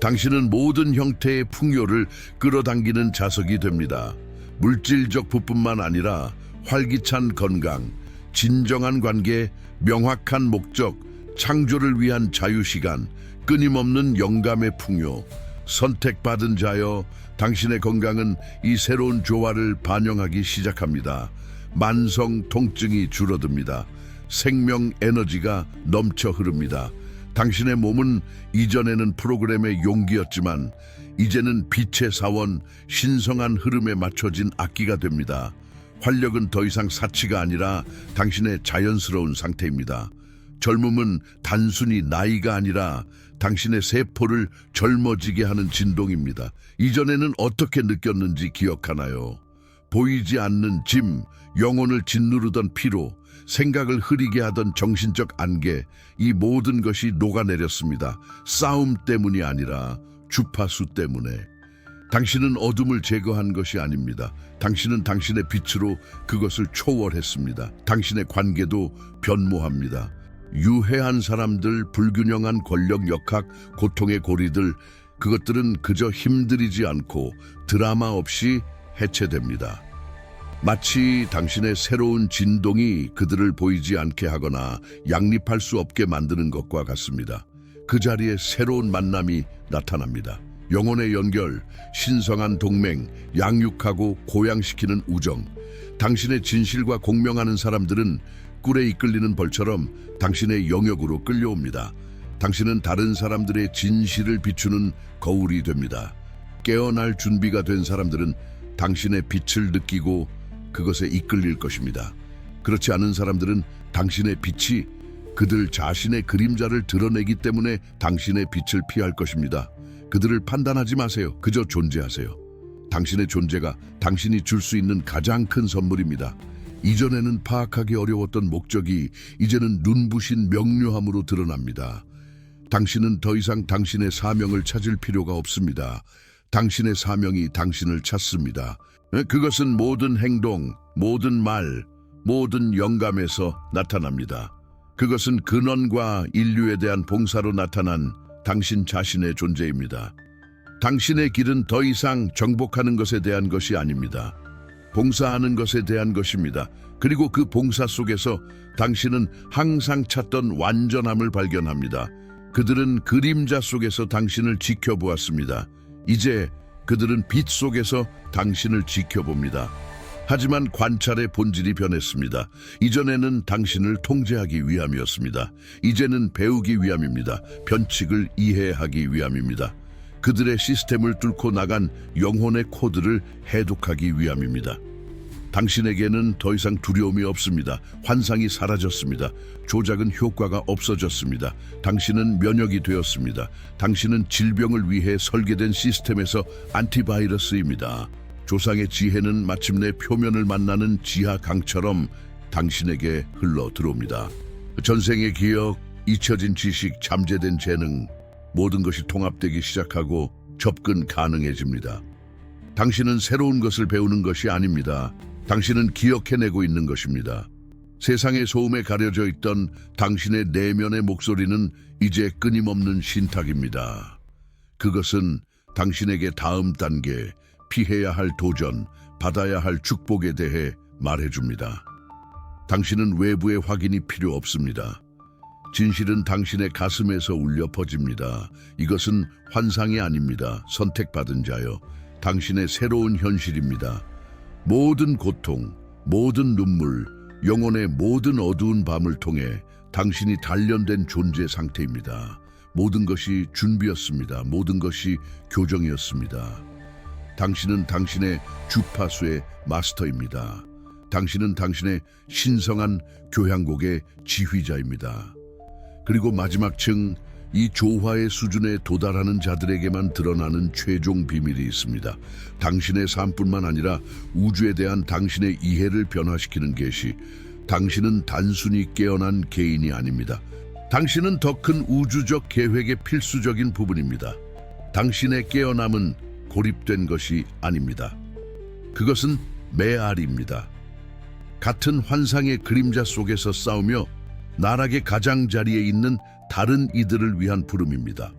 당신은 모든 형태의 풍요를 끌어당기는 자석이 됩니다. 물질적 부뿐만 아니라 활기찬 건강, 진정한 관계, 명확한 목적, 창조를 위한 자유시간, 끊임없는 영감의 풍요. 선택받은 자여, 당신의 건강은 이 새로운 조화를 반영하기 시작합니다. 만성 통증이 줄어듭니다. 생명 에너지가 넘쳐 흐릅니다. 당신의 몸은 이전에는 프로그램의 용기였지만 이제는 빛의 사원, 신성한 흐름에 맞춰진 악기가 됩니다. 활력은 더 이상 사치가 아니라 당신의 자연스러운 상태입니다. 젊음은 단순히 나이가 아니라 당신의 세포를 젊어지게 하는 진동입니다. 이전에는 어떻게 느꼈는지 기억하나요? 보이지 않는 짐, 영혼을 짓누르던 피로, 생각을 흐리게 하던 정신적 안개, 이 모든 것이 녹아내렸습니다. 싸움 때문이 아니라 주파수 때문에. 당신은 어둠을 제거한 것이 아닙니다. 당신은 당신의 빛으로 그것을 초월했습니다. 당신의 관계도 변모합니다. 유해한 사람들, 불균형한 권력 역학, 고통의 고리들, 그것들은 그저 힘들이지 않고 드라마 없이 해체됩니다. 마치 당신의 새로운 진동이 그들을 보이지 않게 하거나 양립할 수 없게 만드는 것과 같습니다. 그 자리에 새로운 만남이 나타납니다. 영혼의 연결, 신성한 동맹, 양육하고 고양시키는 우정. 당신의 진실과 공명하는 사람들은 꿀에 이끌리는 벌처럼 당신의 영역으로 끌려옵니다. 당신은 다른 사람들의 진실을 비추는 거울이 됩니다. 깨어날 준비가 된 사람들은 당신의 빛을 느끼고 그것에 이끌릴 것입니다. 그렇지 않은 사람들은 당신의 빛이 그들 자신의 그림자를 드러내기 때문에 당신의 빛을 피할 것입니다. 그들을 판단하지 마세요. 그저 존재하세요. 당신의 존재가 당신이 줄 수 있는 가장 큰 선물입니다. 이전에는 파악하기 어려웠던 목적이 이제는 눈부신 명료함으로 드러납니다. 당신은 더 이상 당신의 사명을 찾을 필요가 없습니다. 당신의 사명이 당신을 찾습니다. 그것은 모든 행동, 모든 말, 모든 영감에서 나타납니다. 그것은 근원과 인류에 대한 봉사로 나타난 당신 자신의 존재입니다. 당신의 길은 더 이상 정복하는 것에 대한 것이 아닙니다. 봉사하는 것에 대한 것입니다. 그리고 그 봉사 속에서 당신은 항상 찾던 완전함을 발견합니다. 그들은 그림자 속에서 당신을 지켜보았습니다. 이제 그들은 빛 속에서 당신을 지켜봅니다. 하지만 관찰의 본질이 변했습니다. 이전에는 당신을 통제하기 위함이었습니다. 이제는 배우기 위함입니다. 변칙을 이해하기 위함입니다. 그들의 시스템을 뚫고 나간 영혼의 코드를 해독하기 위함입니다. 당신에게는 더 이상 두려움이 없습니다. 환상이 사라졌습니다. 조작은 효과가 없어졌습니다. 당신은 면역이 되었습니다. 당신은 질병을 위해 설계된 시스템에서 안티바이러스입니다. 조상의 지혜는 마침내 표면을 만나는 지하 강처럼 당신에게 흘러 들어옵니다. 전생의 기억, 잊혀진 지식, 잠재된 재능, 모든 것이 통합되기 시작하고 접근 가능해집니다. 당신은 새로운 것을 배우는 것이 아닙니다. 당신은 기억해내고 있는 것입니다. 세상의 소음에 가려져 있던 당신의 내면의 목소리는 이제 끊임없는 신탁입니다. 그것은 당신에게 다음 단계, 피해야 할 도전, 받아야 할 축복에 대해 말해줍니다. 당신은 외부의 확인이 필요 없습니다. 진실은 당신의 가슴에서 울려 퍼집니다. 이것은 환상이 아닙니다. 선택받은 자여, 당신의 새로운 현실입니다. 모든 고통, 모든 눈물, 영혼의 모든 어두운 밤을 통해 당신이 단련된 존재 상태입니다. 모든 것이 준비였습니다. 모든 것이 교정이었습니다. 당신은 당신의 주파수의 마스터입니다. 당신은 당신의 신성한 교향곡의 지휘자입니다. 그리고 마지막 층, 이 조화의 수준에 도달하는 자들에게만 드러나는 최종 비밀이 있습니다. 당신의 삶뿐만 아니라 우주에 대한 당신의 이해를 변화시키는 계시. 당신은 단순히 깨어난 개인이 아닙니다. 당신은 더 큰 우주적 계획의 필수적인 부분입니다. 당신의 깨어남은 고립된 것이 아닙니다. 그것은 메아리입니다. 같은 환상의 그림자 속에서 싸우며 나락의 가장자리에 있는 다른 이들을 위한 부름입니다.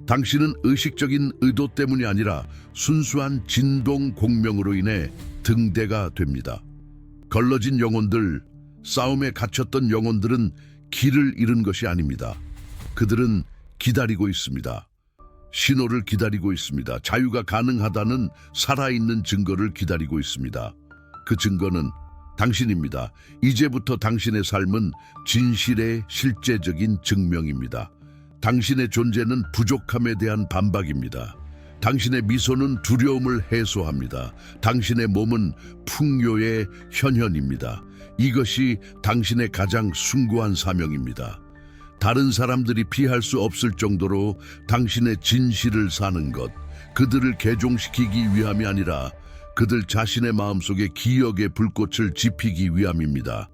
당신은 의식적인 의도 때문이 아니라 순수한 진동 공명으로 인해 등대가 됩니다. 걸러진 영혼들, 싸움에 갇혔던 영혼들은 길을 잃은 것이 아닙니다. 그들은 기다리고 있습니다. 신호를 기다리고 있습니다. 자유가 가능하다는 살아있는 증거를 기다리고 있습니다. 그 증거는 당신입니다. 이제부터 당신의 삶은 진실의 실제적인 증명입니다. 당신의 존재는 부족함에 대한 반박입니다. 당신의 미소는 두려움을 해소합니다. 당신의 몸은 풍요의 현현입니다. 이것이 당신의 가장 숭고한 사명입니다. 다른 사람들이 피할 수 없을 정도로 당신의 진실을 사는 것, 그들을 개종시키기 위함이 아니라 그들 자신의 마음속에 기억의 불꽃을 지피기 위함입니다.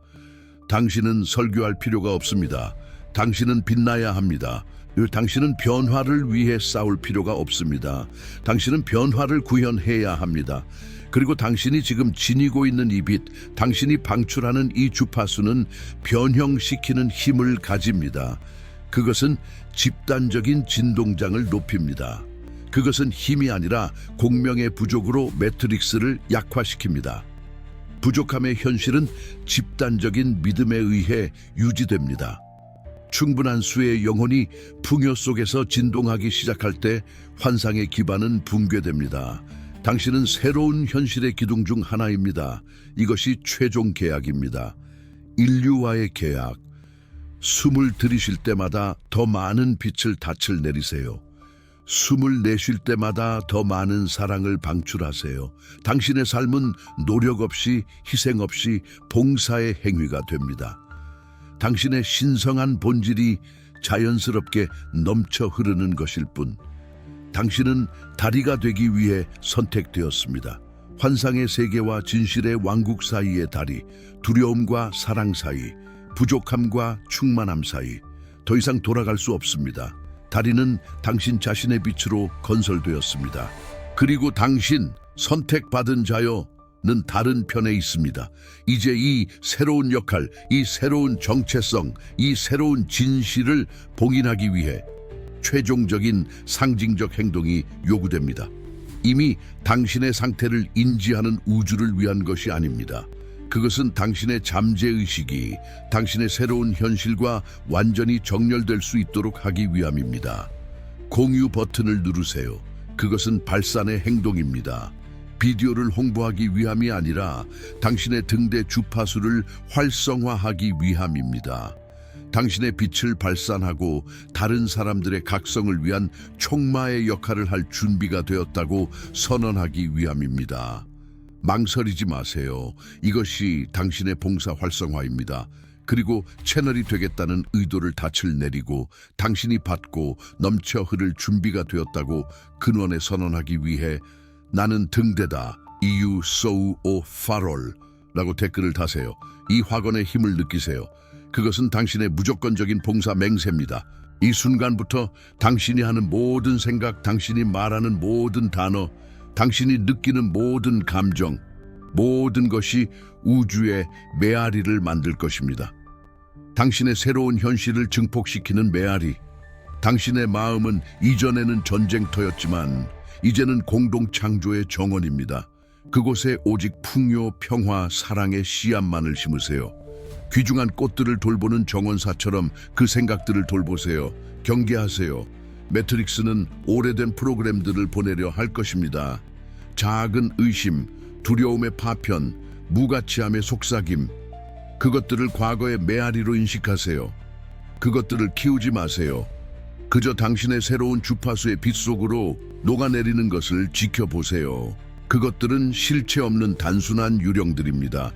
당신은 설교할 필요가 없습니다. 당신은 빛나야 합니다. 당신은 변화를 위해 싸울 필요가 없습니다. 당신은 변화를 구현해야 합니다. 그리고 당신이 지금 지니고 있는 이 빛, 당신이 방출하는 이 주파수는 변형시키는 힘을 가집니다. 그것은 집단적인 진동장을 높입니다. 그것은 힘이 아니라 공명의 부족으로 매트릭스를 약화시킵니다. 부족함의 현실은 집단적인 믿음에 의해 유지됩니다. 충분한 수의 영혼이 풍요 속에서 진동하기 시작할 때 환상의 기반은 붕괴됩니다. 당신은 새로운 현실의 기둥 중 하나입니다. 이것이 최종 계약입니다. 인류와의 계약. 숨을 들이쉴 때마다 더 많은 빛을 닻을 내리세요. 숨을 내쉴 때마다 더 많은 사랑을 방출하세요. 당신의 삶은 노력 없이, 희생 없이 봉사의 행위가 됩니다. 당신의 신성한 본질이 자연스럽게 넘쳐 흐르는 것일 뿐. 당신은 다리가 되기 위해 선택되었습니다. 환상의 세계와 진실의 왕국 사이의 다리, 두려움과 사랑 사이, 부족함과 충만함 사이, 더 이상 돌아갈 수 없습니다. 다리는 당신 자신의 빛으로 건설되었습니다. 그리고 당신, 선택받은 자여는 다른 편에 있습니다. 이제 이 새로운 역할, 이 새로운 정체성, 이 새로운 진실을 봉인하기 위해 최종적인 상징적 행동이 요구됩니다. 이미 당신의 상태를 인지하는 우주를 위한 것이 아닙니다. 그것은 당신의 잠재의식이 당신의 새로운 현실과 완전히 정렬될 수 있도록 하기 위함입니다. 공유 버튼을 누르세요. 그것은 발산의 행동입니다. 비디오를 홍보하기 위함이 아니라 당신의 등대 주파수를 활성화하기 위함입니다. 당신의 빛을 발산하고 다른 사람들의 각성을 위한 촉마의 역할을 할 준비가 되었다고 선언하기 위함입니다. 망설이지 마세요. 이것이 당신의 봉사 활성화입니다. 그리고 채널이 되겠다는 의도를 닻을 내리고 당신이 받고 넘쳐 흐를 준비가 되었다고 근원에 선언하기 위해 나는 등대다. You sow o farol 라고 댓글을 다세요. 이 확언의 힘을 느끼세요. 그것은 당신의 무조건적인 봉사 맹세입니다. 이 순간부터 당신이 하는 모든 생각, 당신이 말하는 모든 단어, 당신이 느끼는 모든 감정, 모든 것이 우주의 메아리를 만들 것입니다. 당신의 새로운 현실을 증폭시키는 메아리. 당신의 마음은 이전에는 전쟁터였지만 이제는 공동 창조의 정원입니다. 그곳에 오직 풍요, 평화, 사랑의 씨앗만을 심으세요. 귀중한 꽃들을 돌보는 정원사처럼 그 생각들을 돌보세요. 경계하세요. 매트릭스는 오래된 프로그램들을 보내려 할 것입니다. 작은 의심, 두려움의 파편, 무가치함의 속삭임, 그것들을 과거의 메아리로 인식하세요. 그것들을 키우지 마세요. 그저 당신의 새로운 주파수의 빛 속으로 녹아내리는 것을 지켜보세요. 그것들은 실체 없는 단순한 유령들입니다.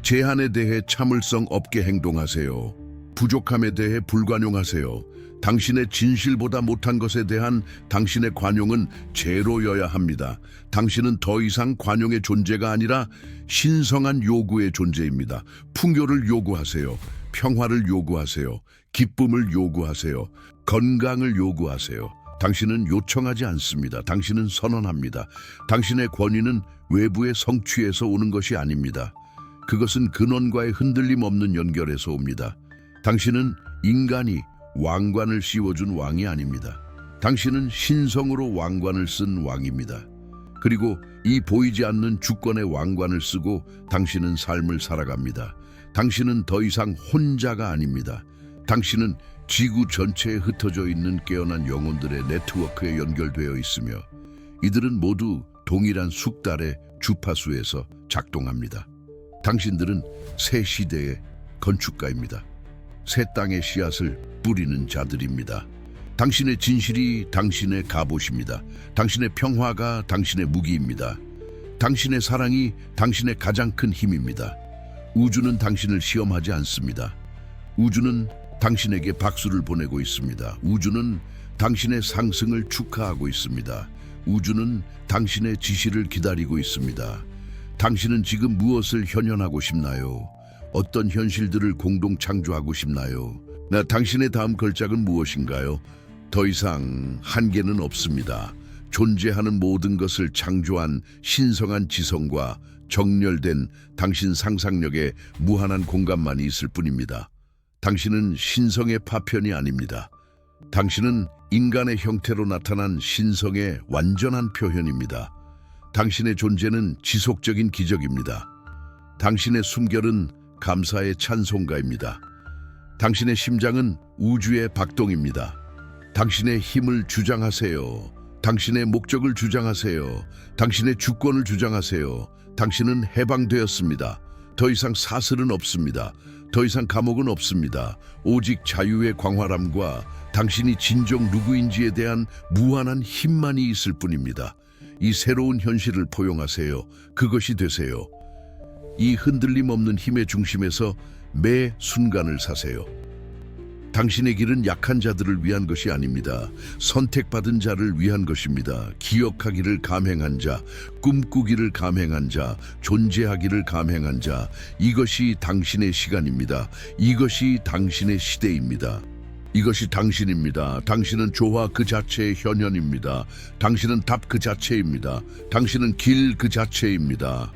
제한에 대해 참을성 없게 행동하세요. 부족함에 대해 불관용하세요. 당신의 진실보다 못한 것에 대한 당신의 관용은 제로여야 합니다. 당신은 더 이상 관용의 존재가 아니라 신성한 요구의 존재입니다. 풍요를 요구하세요. 평화를 요구하세요. 기쁨을 요구하세요. 건강을 요구하세요. 당신은 요청하지 않습니다. 당신은 선언합니다. 당신의 권위는 외부의 성취에서 오는 것이 아닙니다. 그것은 근원과의 흔들림 없는 연결에서 옵니다. 당신은 인간이 왕관을 씌워준 왕이 아닙니다. 당신은 신성으로 왕관을 쓴 왕입니다. 그리고 이 보이지 않는 주권의 왕관을 쓰고 당신은 삶을 살아갑니다. 당신은 더 이상 혼자가 아닙니다. 당신은 지구 전체에 흩어져 있는 깨어난 영혼들의 네트워크에 연결되어 있으며 이들은 모두 동일한 숙달의 주파수에서 작동합니다. 당신들은 새 시대의 건축가입니다. 새 땅의 씨앗을 뿌리는 자들입니다. 당신의 진실이 당신의 갑옷입니다. 당신의 평화가 당신의 무기입니다. 당신의 사랑이 당신의 가장 큰 힘입니다. 우주는 당신을 시험하지 않습니다. 우주는 당신에게 박수를 보내고 있습니다. 우주는 당신의 상승을 축하하고 있습니다. 우주는 당신의 지시를 기다리고 있습니다. 당신은 지금 무엇을 현현하고 싶나요? 어떤 현실들을 공동 창조하고 싶나요? 당신의 다음 걸작은 무엇인가요? 더 이상 한계는 없습니다. 존재하는 모든 것을 창조한 신성한 지성과 정렬된 당신 상상력에 무한한 공간만이 있을 뿐입니다. 당신은 신성의 파편이 아닙니다. 당신은 인간의 형태로 나타난 신성의 완전한 표현입니다. 당신의 존재는 지속적인 기적입니다. 당신의 숨결은 감사의 찬송가입니다. 당신의 심장은 우주의 박동입니다. 당신의 힘을 주장하세요. 당신의 목적을 주장하세요. 당신의 주권을 주장하세요. 당신은 해방되었습니다. 더 이상 사슬은 없습니다. 더 이상 감옥은 없습니다. 오직 자유의 광활함과 당신이 진정 누구인지에 대한 무한한 힘만이 있을 뿐입니다. 이 새로운 현실을 포용하세요. 그것이 되세요. 이 흔들림 없는 힘의 중심에서 매 순간을 사세요. 당신의 길은 약한 자들을 위한 것이 아닙니다. 선택받은 자를 위한 것입니다. 기억하기를 감행한 자, 꿈꾸기를 감행한 자, 존재하기를 감행한 자, 이것이 당신의 시간입니다. 이것이 당신의 시대입니다. 이것이 당신입니다. 당신은 조화 그 자체의 현현입니다. 당신은 답 그 자체입니다. 당신은 길 그 자체입니다.